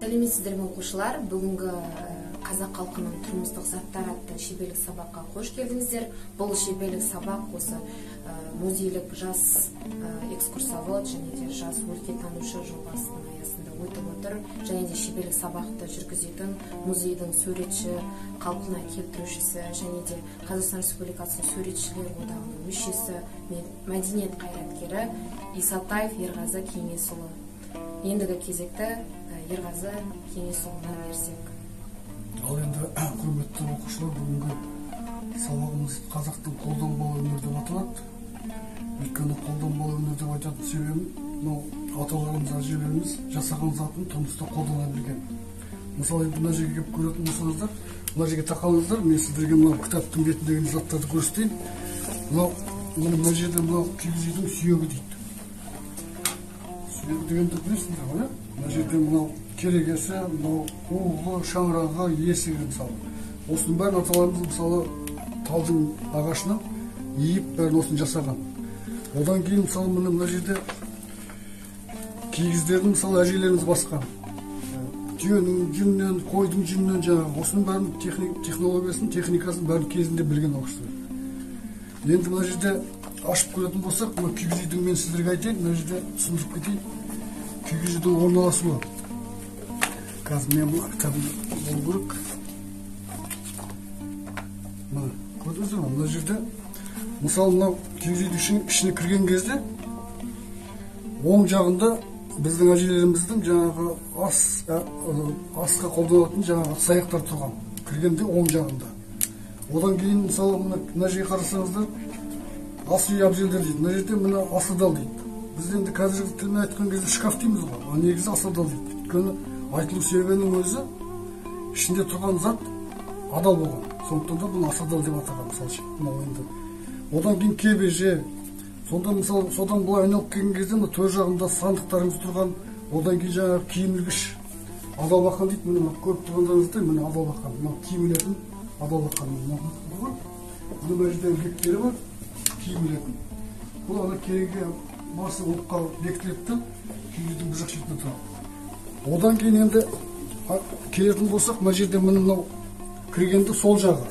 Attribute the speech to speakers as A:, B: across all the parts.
A: Сәлеметсіздер ме оқушылар? Бүгінгі қазақ халқының тұрмыстық заттар атты шеберлік сабаққа қош келдіңіздер. Бұл шеберлік сабақ осы музейлік жас экскурсовод және де жас өлкетанушы жобасының аясында өтіп отыр. Және де шеберлік сабақты жүргізетін музейдің суретші, қалпына келтірушісі және де Қазақстан Республикасының суретшілер одағының мүшесі, мәдениет қайраткері Исатаев Ерғазы Кеңесұлы. Ендігі кезекті Ерғазы Кеңесұлына берсек.
B: Ал енді құрметті оқушылар, бүгінгі сабағымыз қазақтың қолданбалы өнері деп аталады. Өйткені қолданбалы өнер деп айтатын себебім, аталарымыз, әжелеріміз жасаған затын тұрмыста қолдана білген. Мысалы, мына жерге келіп көретін болсаңыздар, мына жерге тақалыңыздар, мен сіздерге мына кітаптың бетіндегі заттарды көрсетейін. Мына жерде киіз үйдің сүйегі дейді. Сүйегі дегенді білесіңдер ғой, мына жерде мынау керегесі, мынау уғы, шаңырағы, есігі мысалы. Осының бәрін аталарымыз мысалы талдың ағашынан иіп бәрін осыны жасаған. Одан кейін мысалы мына жерде киіздердің мысалы әжелеріміз басқан. Түйенің жүнінен, қойдың жүнінен жаңағы осының бәрін технологиясын, техникасын бәрін кезінде білген оқушылар. Енді мына жерде ашып көретін болсақ, мына киіз үйдің мен сіздерге айтайын, мына жерде түсіндіріп кетейін. Киіз үйдің орналасуы. Қазір мен бұл кітабымды болу керек. Көрдіңіздер ме? Мына жерде мысалы мынау киіз үйдің ішіне кірген кезде оң жағында біздің әжелеріміздің жаңағы асқа қолданатын жаңағы саяқтар тұрған. Кіргенде оң жағында. Одан кейін мысалы мына жерге қарасаңыздар, ас үй әбзелдер дейді. Мына жерде мына асадал дейді. Біз енді қазіргі тілмен айтқан кезде шкаф дейміз ғой. Ал негізі асадал дейді. Өйткені айтылу себебінің өзі ішінде тұрған зат адал болған. Сондықтан да бұл асадал деп атаған мысалы. Одан кейін кебеже. Сонда мысалы содан былай айналып келген кезде мына төр жағында сандықтарымыз тұрған. Одан кейін жаңағы киім ілгіш. Адал бақан дейді. Міне көріп тұрғандарыңыздай міне адал бақан. Мына киім ілетін адал бақан. Мына жерде бектері бар. Киім ілетін. Бұл ана кереге басы опқа бекітіледі. Киіздің бір жақ шетінде тұрады. Одан кейін енді келетін болсақ, мына жерде мынау кіргенде сол жағы.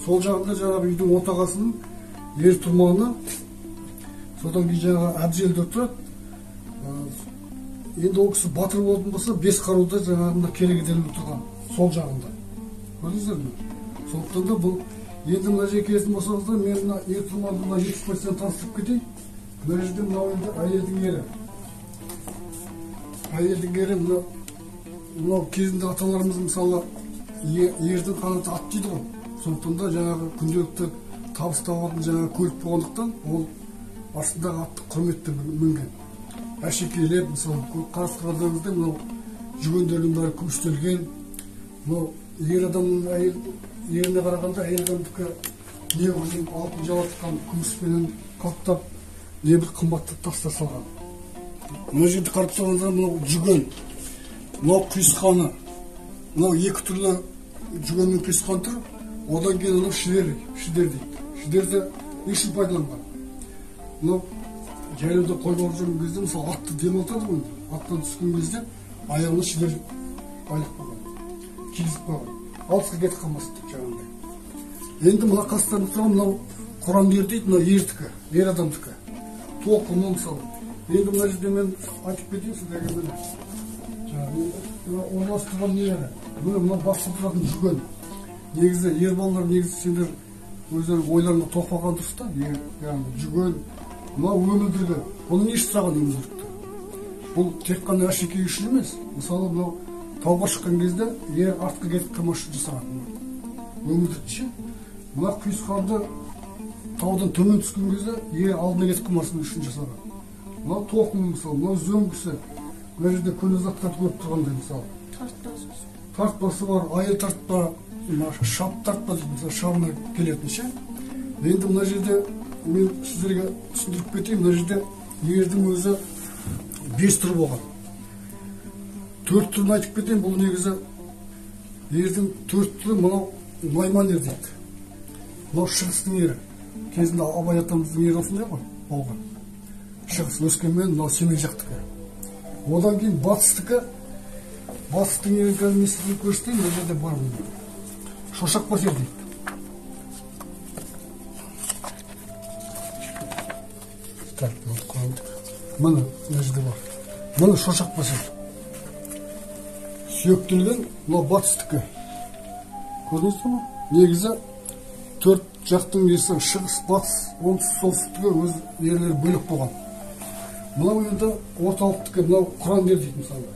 B: Сол жағында жаңағы үйдің отағасының ер тұрманы, содан кейін жаңағы әбзелдер тұрады. Енді ол кісі батыр болатын болса, 5 қаруда жаңағында керегеден тұрған. Сол жағында. Көрдіңіздер ме? Сондықтан да бұл енді мына жерге келетін болсаңыздар, мен мына ер тұрманды 70% таныстырып кетейін. Мына жерде мынау енді әйелдің ері. Әйелдің ері мынау кезінде аталарымыз мысалы ердің қанаты ат дейді ғой. Сондықтан да жаңағы күнделікті табыс табатын жаңағы көлік болғандықтан ол астындағы атты құрметпен мінген. Әшекейлеп мысалы қарастырғандарыңызда мынау жүгендердің бәрі күмістелген. Мынау ер адамның еріне қарағанда әйел адамдікі неғұрлым алтын жалатқан күміспенен қаптап небір қымбатты тастар салған. Мына жерде қарап тұрғанда мынау жүген, мынау құйысқаны, мынау екі түрлі жүгенмен құйысқан тұр. Одан кейін мынау шідер дейді. Шідерді не үшін пайдаланған? Мынау жайлауда қой бағып жүрген кезде мысалы атты демалтады ғой. Аттан түскен кезде аяғына шідер байлық қойған, кигізіп қойған. Алысқа кетіп қалмасын деп жаңағындай. Енді мына қастарында тұрған мынау құран ер дейді, мынау ердікі, ер адамдікі. Тоқымы мысалы. Енді мына жерде мен айтып кетейін сіздерге міне. Жаңағы орналастырған нелері. Мына басып тұратын жүген. Негізі ер балалар негізі сендер өздері ойларына тоқпаған дұрыс та. Яғни жүген, мына өмілдіргі. Оны не сұраған өмілдірікті? Бұл тек қана әшекей үшін емес. Мысалы мынау тауға шыққан кезде ер артқа кетіп қалмас үшін жасаған. Өмілдірікші. Мына құйысқанды таудан төмен түскен кезде ер алдына кетіп қалмасын үшін жасаған. Мынау тоқым мысалы, мынау зөңгісі. Мына жерде көне заттарды көріп тұрғандай мысалы. Тартпасы бар, айыл тартпа, шап тартпа дейді, мысалы шабына келетін ше. Енді мына жерде мен сіздерге түсіндіріп кетейін, мына жерде ердің өзі 5 түр болған. 4 түрін айтып кетейін, бұл негізі ердің 4 түрі мынау найман ер дейді. Мынау шығыстың ері. Кезінде Абай атамыздың ері осындай ғой, болған. Шығыс Өскемен, мынау Семей жақтікі. Одан кейін батыстікі батыстың елдерін мен сізге көрсетейін, мына жерде бар бұл. Шошақ басер дейді. Так, міне мына жерде бар. Міне шошақ басер. Сүйектелген, мына батыстікі. Көрдіңіз бе? Негізі төрт жақтың несі шығыс, батыс, оңтүстік, солтүстігі өз ерлері бөлек болған. Мынау енді орталықтікі, мынау Құрандер дейді мысалы.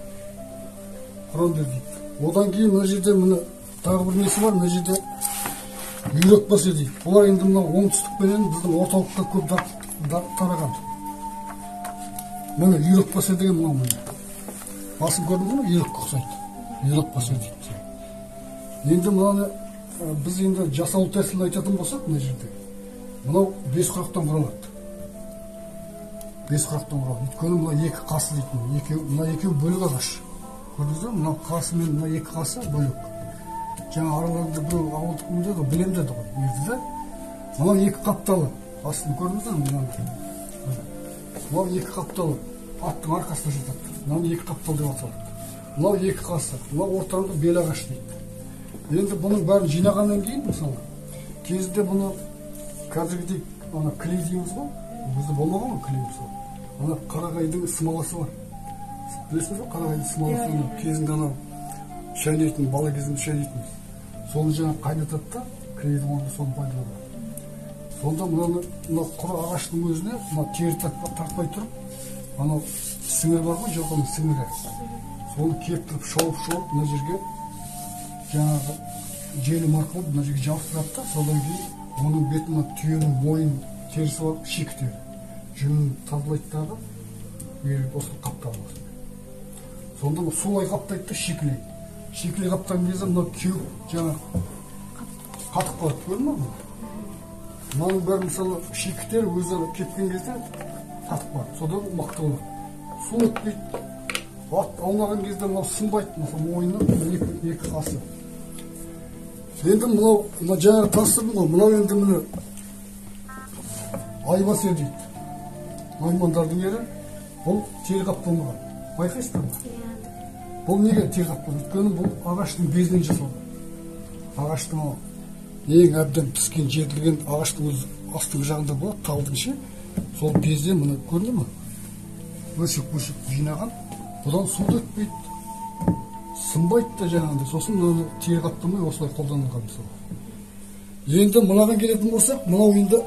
B: Құрандер дейді. Одан кейін мына жерде міне тағы бір несі бар, мына жерде үйрек басер дейді. Олар енді мынау оңтүстікпенен біздің орталыққа көп тараған. Міне үйрек басер деген мынау міне. Басын көрдіңіз бе? Үйрекке ұқсайды. Үйрек басер дейді. Енді мынаны біз енді жасалу тәсілін айтатын болсақ, мына жерде мынау бес құрақтан құралады. Бес құрақтан құралады. Өйткені мына екі қасы дейтін. Мына екеуі бөлік ағаш. Көрдіңіз бе? Мына қасы мен мына екі қасы бөлік. Жаңа араларында біреу ауылдық деді, білем деді ғой. Еді. Мынау екі қапталы. Астын көрдіңіз бе? Мынау екі қапталы. Аттың арқасында жатады. Мынау екі қаптал деп аталады. Мынау екі қасы. Мынау ортаңғы бел ағаш дейді. Енді бұның бәрін жинағаннан кейін, мысалы, кезінде бұны қазіргідей клей дейміз ғой, бізде болмаған ғой клей мысалы. Ана қарағайдың смоласы бар. Білесіңіз бе, қарағайдың смоласы кезінде анау шайнайтын, бала кезінде шайнайтын. Соны жаңа қайнатады да, клейдің орнында соны пайдаланады. Сонда мына құр ағаштың өзіне мына тері тартпай тұрып, анау сіңір бар ғой, жылқының сіңірі. Соны кептіріп, шауып, мына жерге жаңағы желім арқылы мына жерге жабыстырады да, содан кейін оның бетіне түйенің мойын терісі бар, шикі тері. Жүнін тазалайды дағы, осы қапталды. Сонда солай қаптайды да шикілей. Шикілей қаптаған кезде мына кеуіп жаңағы қатып қалады, көрдің бе? Мынаның бәрі мысалы шикі тері өзі кеткен кезде қатып қалады, содан мықты болады. Су өтпейді. Аунаған кезде мынау сынбайды, мысалы мойынның екі қасы. Енді мынау жаңағы тастырдым ғой, мынау енді міне айбасер дейді. Наймандардың ері, бұл тері қапталмаған. Байқайсыздар ма? Бұл неге тері қапталмаған? Өйткені бұл ағаштың безінен жасалды. Ағаштың ең әбден піскен, жетілген ағаштың өз астыңғы жағында болады, талдың ше. Сол безден міне көрді ме? Бөлшек жинаған. Бұдан суды өтпейді. Сынбайды да жаңағындай. Сосын мынаны тері қаптамай осылай қолданылған мысалы. Енді мынаған келетін болсақ, мынау енді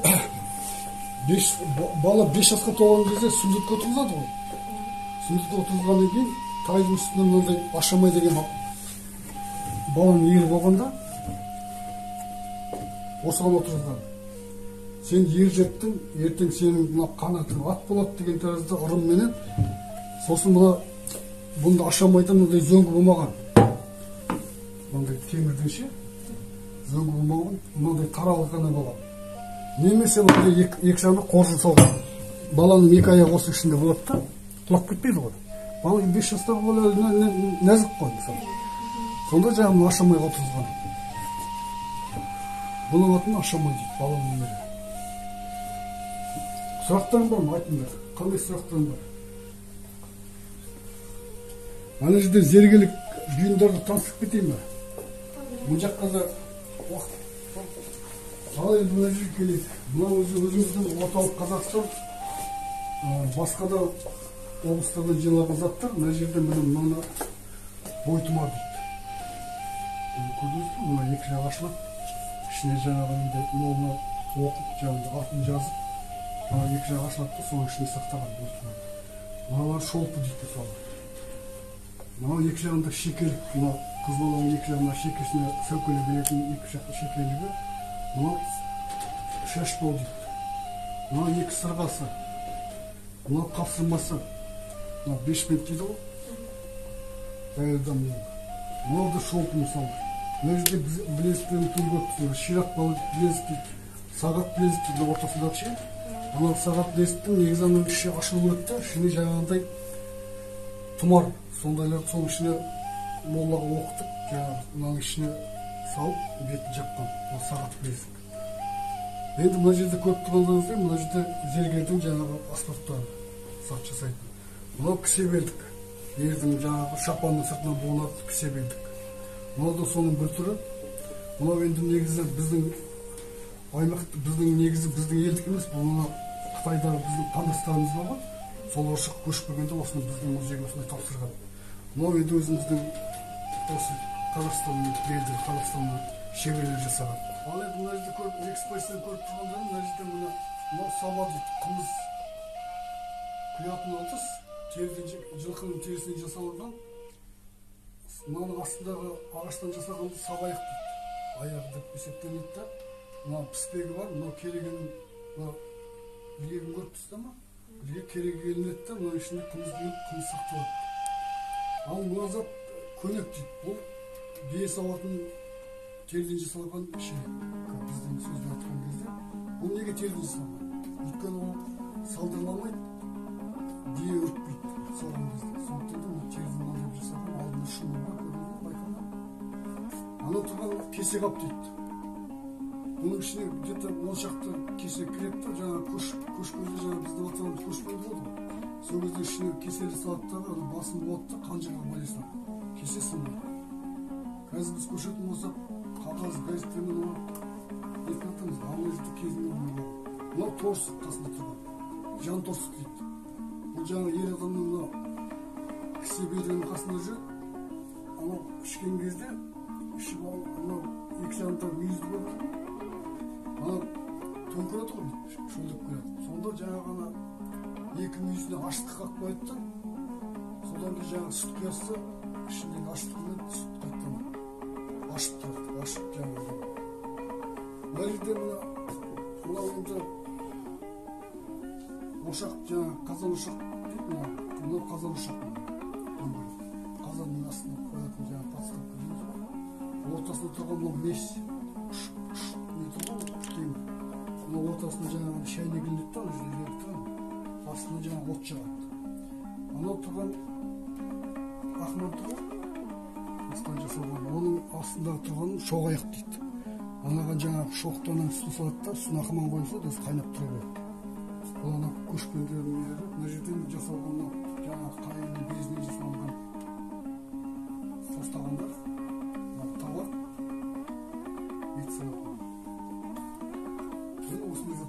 B: бала 5 жасқа толған кезде сүндетке отырғызады ғой. Сүндетке отырғызғаннан кейін тайдың үстіне мынандай ашамай деген баланың ері болғанда осыған отырғызған. Сен ер жеттің, ертең сенің мына қанатың ат болады деген тәрізді ырымменен. Сосын бұнда ашамайда мындай зөңгі болмаған. Мындай темірдің ше, зөңгі болмаған, мындай таралық ғана болған. Немесе мындай екі жағында қоржын салған. Баланың екі аяғы осы ішінде болады да, құлап кетпейді ғой. Бала 5 жастағы бала нәзік қой мысалы. Сонда жаңағы ашамайға отырғызған. Бұның атын ашамай дейді, баланың ері. Сұрақтарың бар ма? Айтыңдар. Қандай сұрақтарың бар? Ана жерде зергелік бұйымдарды таныстырып кетейін ба? Бұл жаққа да уақыт. Ал енді мына жерге келейік. Мына өзіміздің орталық Қазақстан, басқа да облыстардан жиналған заттар, мына жерде мына бойтұмар дейді. Көрдіңіз бе? Мына екі жағы ашылады. Ішіне жаңағы мына оқып, жаңағы атын жазып, мына екі жағы ашылады да, соның ішіне сақтаған бойтұмар. Мыналар шолпы дейді мысалы. Мынау екі жағында шекелік, мына қыз баланың екі жағында шекесіне сәукеле беретін екі жақты шекелігі. Мынау шашбау дейді. Мынау екі сырғасы. Мынау қапсырмасы. Мынау бешпент дейді ғой. Мынау да шолпы мысалы. Мына жерде білезіктерін түр көп түседі. Ширақ білезік дейді. Сағат білезік дейді ортасындағы ше. Мынау сағат білезіктің негізі аның іші ашылу керек та, ішіне жаңағындай тұмар. Сондайларды соның ішіне моллаға оқытып, мынаның ішіне салып, бетін жапқан. Ол сағат білезік. Енді мына жерде көп тұрғаныңызда, мына жерде зергердің жаңағы аспаптары сақ жасайтын. Мынау кісе белдік. ердің жаңағы шапанның сыртынан буынып пісе бердік. Мынау да соның бір түрі. Мынау енді негізі біздің аймақ, біздің негізі біздің елдік емес, бұл Қытайдағы біздің қандастарымыз бар. Сол оршық көшіп келгенде осыны біздің музейге осылай тапсырған. Мынау енді өзіміздің осы Қазақстанның белді, Қазақстанның шеберлер жасаған. Ал енді мына жерде көріп, экспрессияны көріп тұрғандарым, мына жерде мынау саба дейді, қымыз құятын отыз, жылқының терісінен жасалынған. Мынаның астындағы ағаштан жасалған сабаяқ дейді, аяғы деп есептеледі да. Мына піспегі бар, мынау керегенің, мына білегін көріп тұрсыздар ма? Білегі кереге ілінеді да, мына ішінде қымыз құйылып, қымыз сақталады. Ал мына зат көнек дейді. Бұл бие сауатын теріден жасалған шелек. Біздің сөзбен айтқан кезде, бұл неге теріден жасалған? Өйткені ол салдырламайды, бие өртпейді салған кезде. Сондықтан да теріден алып жасалған, алдында шуы бар, көрінген, байқалған. Ана тұрған кесе қап дейді. Bunun içine где-то 10 шақты кесе кіреді да, жаңағы көш көзде жаңағы біздің атамыз көш көзде болды ғой. Сол кезде ішіне кеселі салаттағы басын болады да қанжыға байласа. Кесе сынбайды. Қазір біз көшетін болсақ, қағаз, газеттермен ертіп атамыз, ал жерде кезінде болмаған. Мынау торсық қасында тұрған. Жан торсық дейді. Бұл жаңағы ер адамның мынау кесе берінің қасында жүреді. Анау ішкен кезде ішіп алып, мынау екі жағында мүйізді көрді. Ана төңкереді ғой, шөлдеп қояды. Сонда жаңағы екі мүйізіне аштық қақып қояды да, содан кейін жаңағы сүт құясы, ішіндегі аштығымен сүт қайттан ашып тұрады, ашып жаңағы. Мына жерде мынау енді ошақ, жаңағы қазан ошақ дейді, мынау қазан ошақ. Қазанның астына қоятын жаңағы подставка дейміз ғой. Ортасында тұрған бұл мес. Мына ортасында жаңағы шайнек ілінеді да, жерге тұрған, астына жаңағы от жағады. Анау тұрған ақман тұрған, астан жасалған, оның астындағы тұрғанын шоғаяқ дейді. Анаған жаңағы шоқтанан су салады да, суын ақман қойылса, өзі қайнап тұра береді. Бұл ана көшпендердің ері, мына жерден жасалған жаңағы қайынның безінен жасалған состағандар, табақ, ет салатын.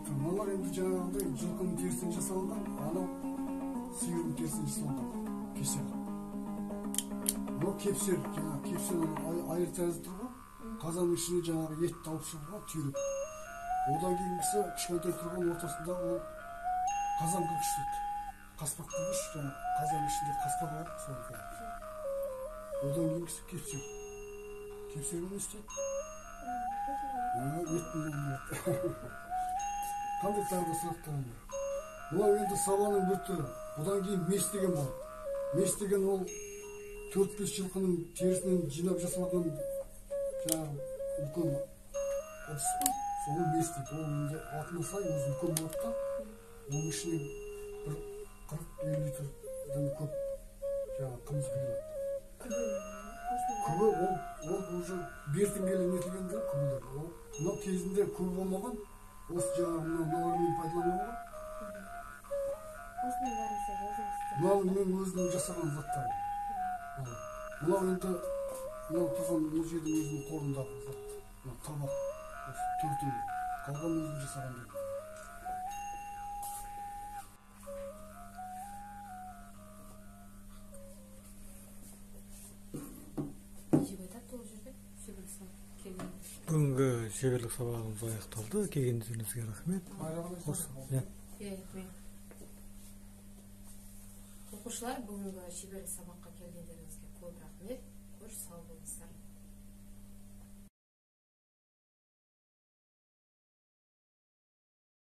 B: Мыналар енді жаңағыдай жылқының терісінен жасалған, анау сиырдың терісінен жасалған кесер. Бұл кепсер, жаңағы кепсер айыр тәрізді тұрған, қазанның ішіне жаңағы етті алып шығуға түйрек. Одан кейінгісі кішкентай тұрған ортасында ол қазан қылғыш дейді. Қаспақ қылғыш, жаңағы қазанның ішінде қаспақ бар, соны қылады. Одан кейінгісі кепсер. Кепсер не істейді? Еттің болмайды. Қандай тағы да сұрақтарым бар. Бұл енді сабаның бір түрі. Бұдан кейін мес деген бар. Мес деген ол 4-5 жылқының терісінен жинап жасалған жаңағы үлкен ыдыс қой. Соны мес дейді. Ол енді атына сай өзі үлкен болады да, оның ішіне бір 40-50 литрден көп жаңағы қымыз құйылады. Күбі ол уже бертін келе нетілгенде күбілер. Мынау кезінде күбі болмаған. Осы жаңағы мынауымен пайдалануға.
C: Осының бәрін сіз өзіңіз істедіңіз?
B: Мынау мен өзім жасаған заттарым. Мынау енді мынау тұрған музейдің өзінің қорындағы зат. Мынау табақ. Осы төртеу. Қалған өзім жасаған дейді.
D: Бүгінгі шеберлік сабағымыз аяқталды. Келгендеріңізге рахмет.
A: Оқушылар, бүгінгі шеберлік сабаққа келгендеріңізге көп рахмет.